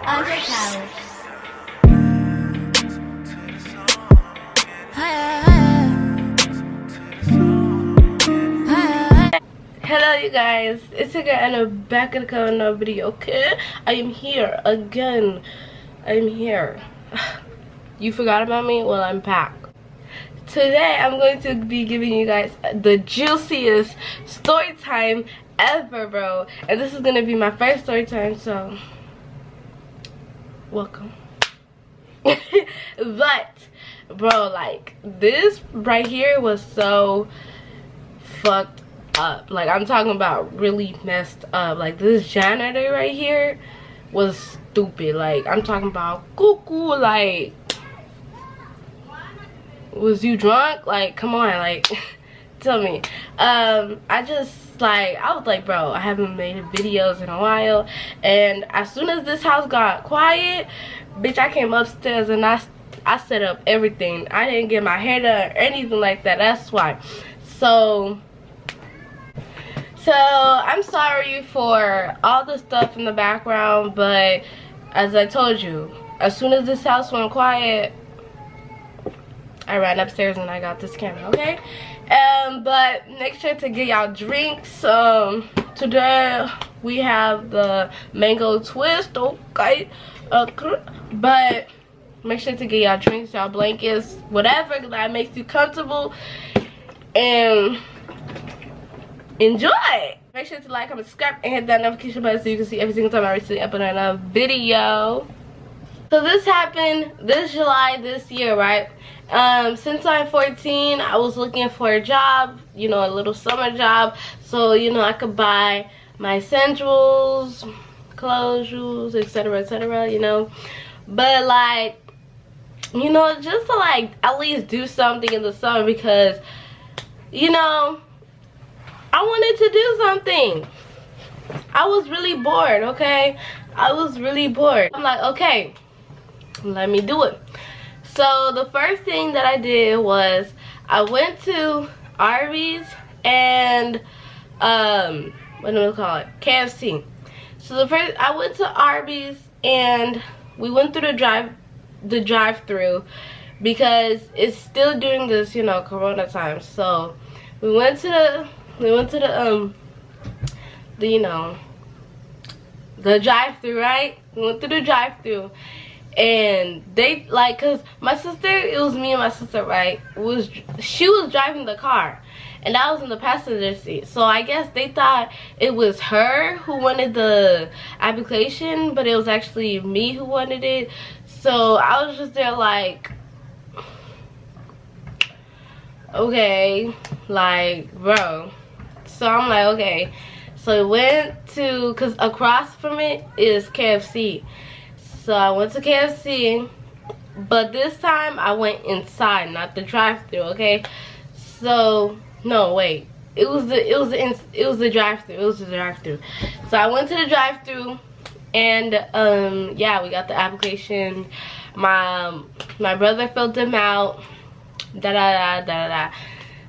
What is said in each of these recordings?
Palace. Hello you guys, it's your girl Anna back in another video, okay? I am here again. I'm here. You forgot about me? Well, I'm back. Today I'm going to be giving you guys the juiciest story time ever, bro. And this is gonna be my first story time, so welcome. But bro, like, this right here was so fucked up. Like, I'm talking about really messed up. Like, this janitor right here was stupid. Like, I'm talking about cuckoo. Like, was you drunk? Like, come on, like, tell me. I was like, bro, I haven't made videos in a while, and as soon as this house got quiet, bitch, I came upstairs and I set up everything. I didn't get my hair done or anything like that. That's why. So I'm sorry for all the stuff in the background, but as I told you, as soon as this house went quiet, I ran upstairs and I got this camera, okay? But make sure to get y'all drinks. Today we have the mango twist, okay? But make sure to get y'all drinks, y'all blankets, whatever that makes you comfortable, and enjoy. Make sure to like, comment, subscribe, and hit that notification button so you can see every single time I recently upload another video. So this happened this July this year, right? Since I'm 14, I was looking for a job, you know, a little summer job, so, you know, I could buy my essentials, clothes, etc., you know. But, like, you know, just to, like, at least do something in the summer, because, you know, I wanted to do something. I was really bored, okay? I was really bored. I'm like, okay, let me do it. So the first thing that I did was I went to Arby's and what do we call it? KFC. So I went to Arby's and we went through the drive-through because it's still during this, you know, Corona time. So we went to the you know, the drive-through, right? We went through the drive-through. And they, like, cause my sister, it was me and my sister, right? She was driving the car, and I was in the passenger seat. So I guess they thought it was her who wanted the application, but it was actually me who wanted it. So I was just there like, okay, like, bro. So I'm like, okay. So we went to, cause across from it is KFC. So I went to KFC, but this time I went inside, not the drive-thru, okay? So no, wait, it was the drive-thru. So I went to the drive-thru, and yeah, we got the application. My brother filled them out.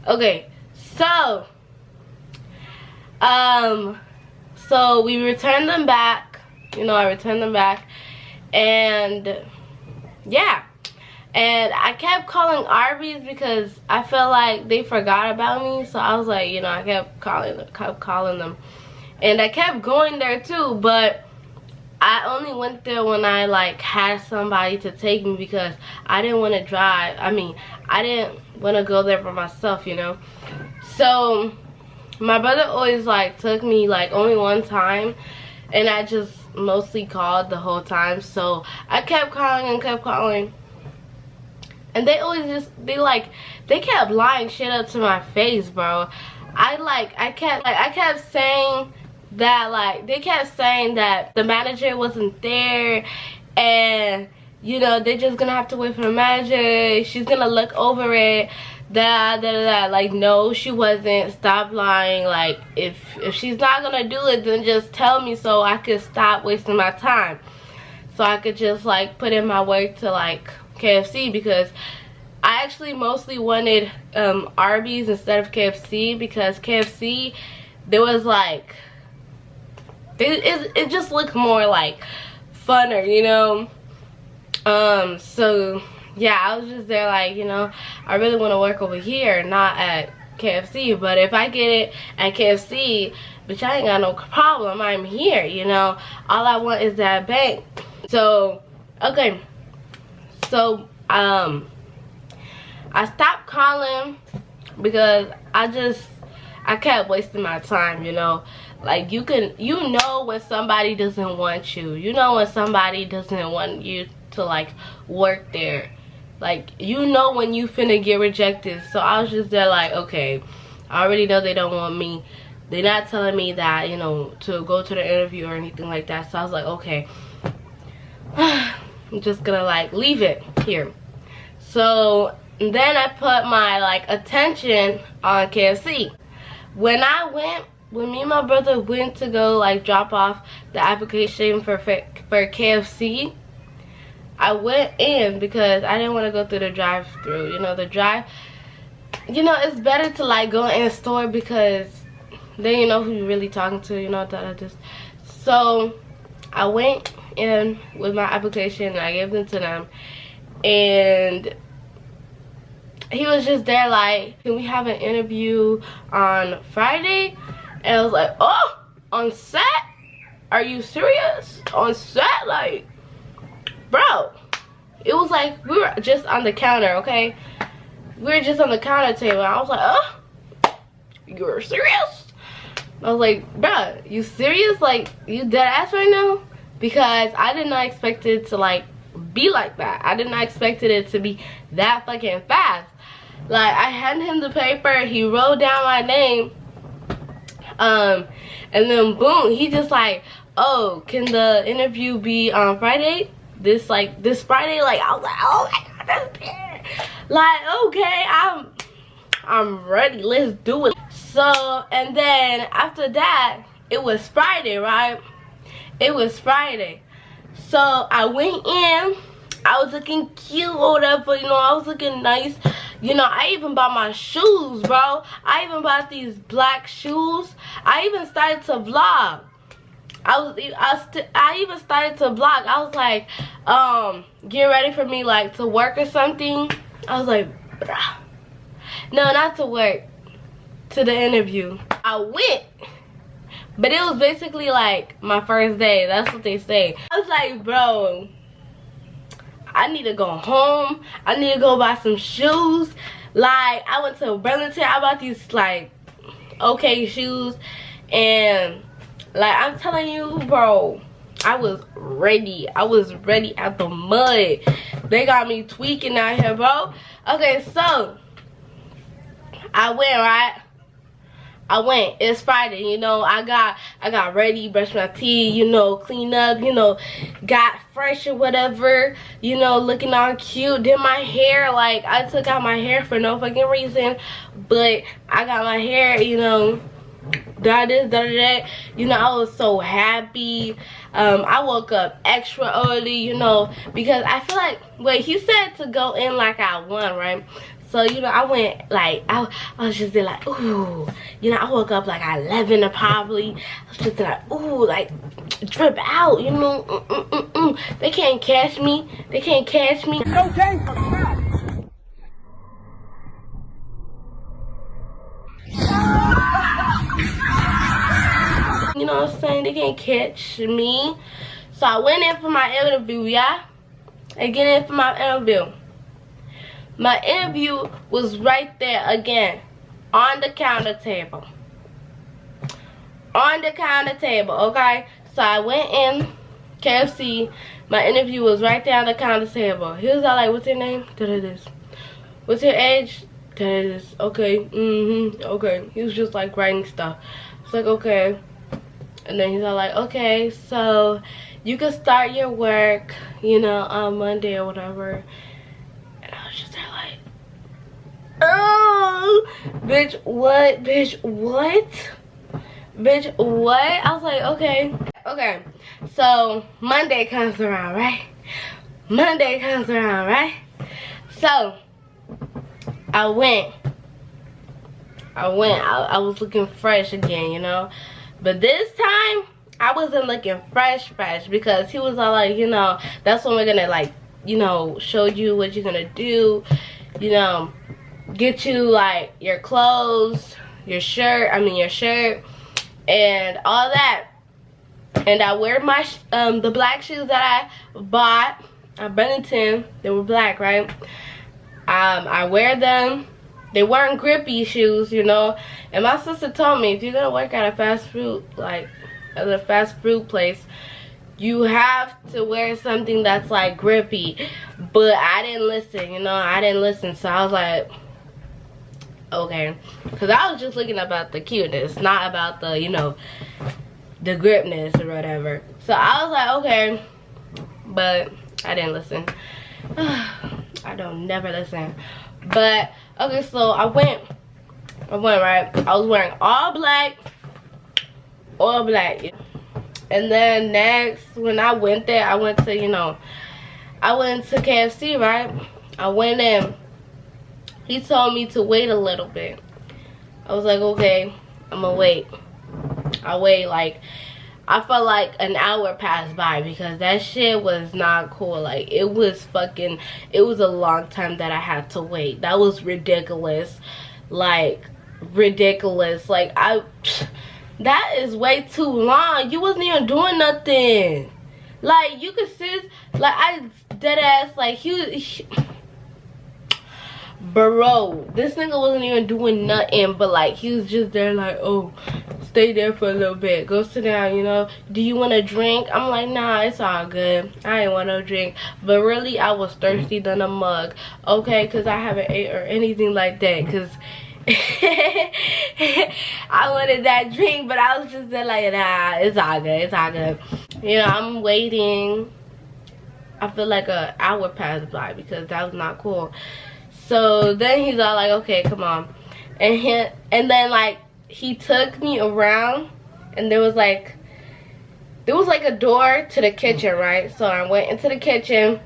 Okay, so so we returned them back. You know, I returned them back. And yeah, and I kept calling Arby's because I felt like they forgot about me. So I was like, you know, I kept calling them, and I kept going there too, but I only went there when I like had somebody to take me, because I didn't want to drive. I mean, I didn't want to go there for myself, you know. So my brother always like took me like only one time, and I just mostly called the whole time. So I kept calling, and they always they kept lying shit up to my face, bro. I kept saying that, like, they kept saying that the manager wasn't there, and, you know, they're just gonna have to wait for the manager, she's gonna look over it, like, no, she wasn't. Stop lying. Like, if she's not gonna do it, then just tell me so I could stop wasting my time, so I could just like put in my work to like KFC, because I actually mostly wanted Arby's instead of KFC, because KFC, there was like, it just looked more like funner, you know. So yeah, I was just there like, you know, I really want to work over here, not at KFC. But if I get it at KFC, bitch, I ain't got no problem. I'm here, you know. All I want is that bank. So okay, so I stopped calling because I kept wasting my time, you know. Like, you know when somebody doesn't want you. You know when somebody doesn't want you to, like, work there. Like, you know when you finna get rejected. So I was just there like, okay, I already know they don't want me. They're not telling me that, you know, to go to the interview or anything like that. So I was like, okay, I'm just gonna, like, leave it here. So then I put my, like, attention on KFC. When me and my brother went to go, like, drop off the application for KFC, I went in because I didn't want to go through the drive-thru. You know, it's better to, like, go in a store because then you know who you're really talking to, you know, So I went in with my application and I gave them to them, and he was just there like, can we have an interview on Friday? And I was like, oh, on set? Are you serious? On set? Like, bro, it was like we were just on the counter, okay? We were just on the counter table. I was like, oh, you're serious? I was like, bruh, you serious? Like, you dead ass right now? Because I did not expect it to, like, be like that. I did not expect it to be that fucking fast. Like, I handed him the paper, he wrote down my name, and then boom, he just like, oh, can the interview be on Friday? This Friday? Like, I was like, oh my god, that's bad. Like, okay, I'm ready, let's do it. So, and then after that, it was Friday, right? It was Friday. So I went in, I was looking cute or whatever, you know, I was looking nice. You know, I even bought my shoes, bro. I even bought these black shoes. I even started to vlog. I even started to vlog. I was like, get ready for me, like, to work or something. I was like, bruh. No, not to work. To the interview. I went. But it was basically, like, my first day. That's what they say. I was like, bro, I need to go home. I need to go buy some shoes. Like, I went to Burlington. I bought these, like, okay shoes. And, like, I'm telling you, bro, I was ready. I was ready out the mud. They got me tweaking out here, bro. Okay, so I went, right? I went. It's Friday, you know. I got ready, brushed my teeth, you know, clean up, you know, got fresh or whatever, you know, looking all cute. Did my hair, like, I took out my hair for no fucking reason, but I got my hair, you know, da this, da that. You know, I was so happy. I woke up extra early, you know, because I feel like, wait, he said to go in like at 1, right? So, you know, I went, like, I was just there like, ooh. You know, I woke up like at 11 probably. I was just like, ooh, like, drip out, you know. They can't catch me. They can't catch me. No game for crap. You know what I'm saying? They can't catch me. So I went in for my interview, yeah? I get in for my interview. My interview was right there again, on the counter table. On the counter table, okay? So I went in, KFC, my interview was right there on the counter table. He was all like, what's your name? Da-da-this. What's your age? Da-da-this. Okay, okay. He was just like writing stuff. It's like, okay. And then he's all like, okay, so you can start your work, you know, on Monday or whatever. And I was just there like, oh, bitch, what? Bitch, what? Bitch, what? I was like, okay. Okay, so Monday comes around, right? Monday comes around, right? So I went. I was looking fresh again, you know. But this time, I wasn't looking fresh because he was all like, you know, that's when we're gonna like, you know, show you what you're gonna do, you know, get you like your clothes, your shirt and all that. And I wear my the black shoes that I bought at Bennington. They were black, right? I wear them. They weren't grippy shoes, you know. And my sister told me, if you're gonna work at a fast food, like at a fast food place, you have to wear something that's like grippy. But I didn't listen, you know. I didn't listen, so I was like, okay, because I was just looking about the cuteness, not about the, you know, the gripness or whatever. So I was like, okay, but I didn't listen. I don't never listen. But okay, so I went right. I was wearing all black. And then next, when I went there, I went to, you know, I went to KFC, right? I went in. He told me to wait a little bit. I was like, okay, I'm gonna wait. I wait, like, I felt like an hour passed by because that shit was not cool. Like, it was a long time that I had to wait. That was ridiculous. Like, ridiculous. Like, that is way too long. You wasn't even doing nothing. Like, you could sit, like, I dead ass, like, bro, this nigga wasn't even doing nothing, but like he was just there like, oh, stay there for a little bit, go sit down, you know, do you want a drink? I'm like, nah, it's all good, I ain't want no drink. But really, I was thirsty than a mug, okay, because I haven't ate or anything like that, because I wanted that drink, but I was just there like, nah, it's all good. You know, I'm waiting. I feel like an hour passed by because that was not cool. So then he's all like, okay, come on. And then like he took me around, and there was like a door to the kitchen, right? So I went into the kitchen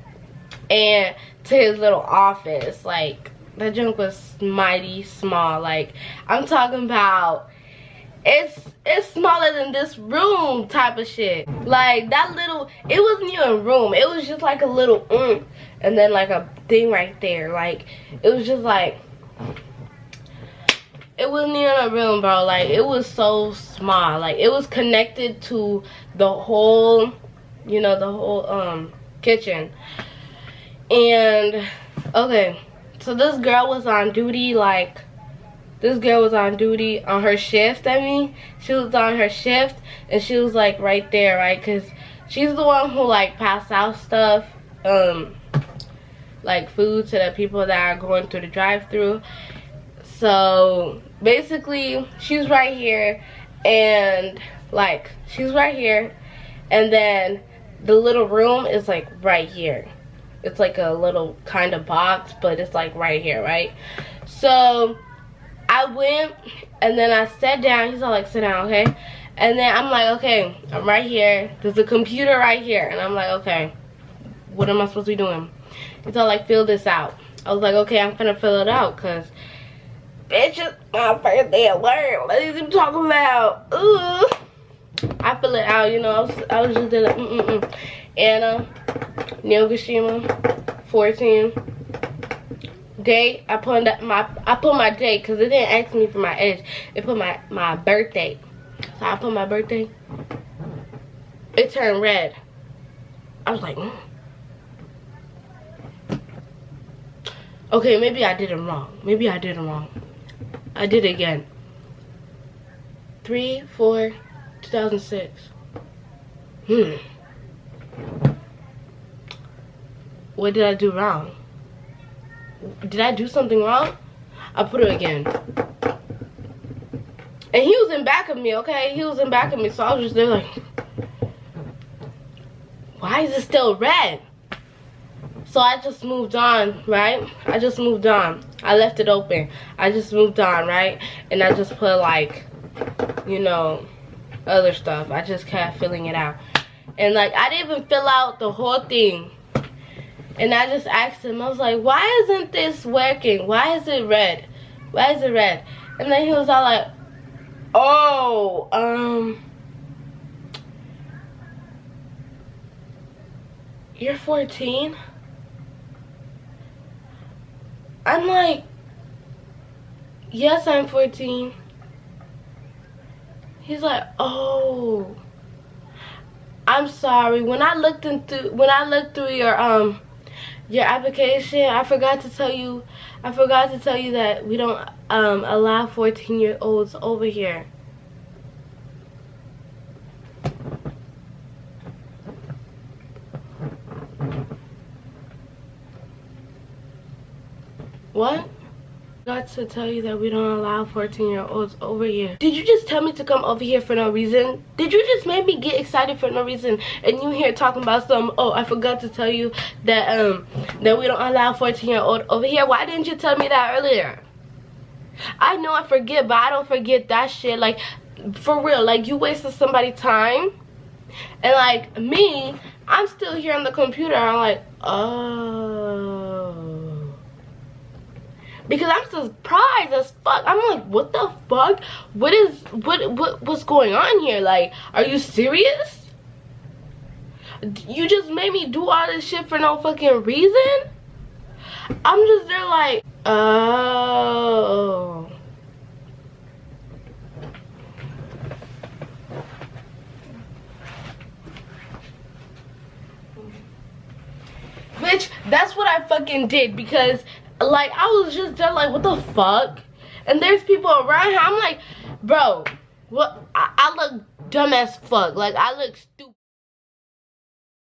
and to his little office. Like, that junk was mighty small. Like, I'm talking about, it's smaller than this room type of shit. Like, that little, it wasn't even a room. It was just like a little and then like a thing right there. Like, it was just like, it wasn't even a room, bro. Like, it was so small. Like, it was connected to the whole, you know, the whole kitchen. And okay, so this girl was on duty, like, this girl was on duty on her shift. I mean, she was on her shift, and she was like right there, right? Because she's the one who like passed out stuff, like food to the people that are going through the drive-through. So basically, she's right here, and like she's right here, and then the little room is like right here. It's like a little kind of box, but it's like right here, right? So I went, and then I sat down. He's all like, sit down, okay? And then I'm like, okay, I'm right here. There's a computer right here. And I'm like, okay, what am I supposed to be doing? He's all like, fill this out. I was like, okay, I'm finna fill it out, because bitch, it's my first day at work. What is he talking about? Ooh. I fill it out, you know. I was just like, Anna, Nogashima, 14. Date, I put my date because it didn't ask me for my age. It put my birthday. So I put my birthday. It turned red. I was like, okay, maybe I did it wrong. I did it again. 3/4/2006. What did I do wrong? Did I do something wrong? I put it again. And he was in back of me, okay? He was in back of me, so I was just there like, why is it still red? So I just moved on, right? I just moved on. I left it open. I just moved on, right? And I just put like, you know, other stuff. I just kept filling it out. And like, I didn't even fill out the whole thing. And I just asked him, I was like, why isn't this working? Why is it red? Why is it red? And then he was all like, oh, You're 14? I'm like, yes, I'm 14. He's like, oh, I'm sorry. When I looked through your application, I forgot to tell you that we don't allow 14-year-olds over here. What? Got to tell you that we don't allow 14-year-olds over here. Did you just tell me to come over here for no reason? Did you just make me get excited for no reason? And you here talking about some, oh, I forgot to tell you that that we don't allow 14-year-old over here. Why didn't you tell me that earlier? I know I forget, but I don't forget that shit. Like, for real, like, you wasted somebody's time. And like me, I'm still here on the computer. I'm like, oh. Because I'm surprised as fuck. I'm like, what the fuck? What's going on here? Like, are you serious? You just made me do all this shit for no fucking reason? I'm just there like, oh. Bitch, that's what I fucking did, because like, I was just there like, what the fuck? And there's people around here. I'm like, bro, what? I look dumb as fuck. Like, I look stupid.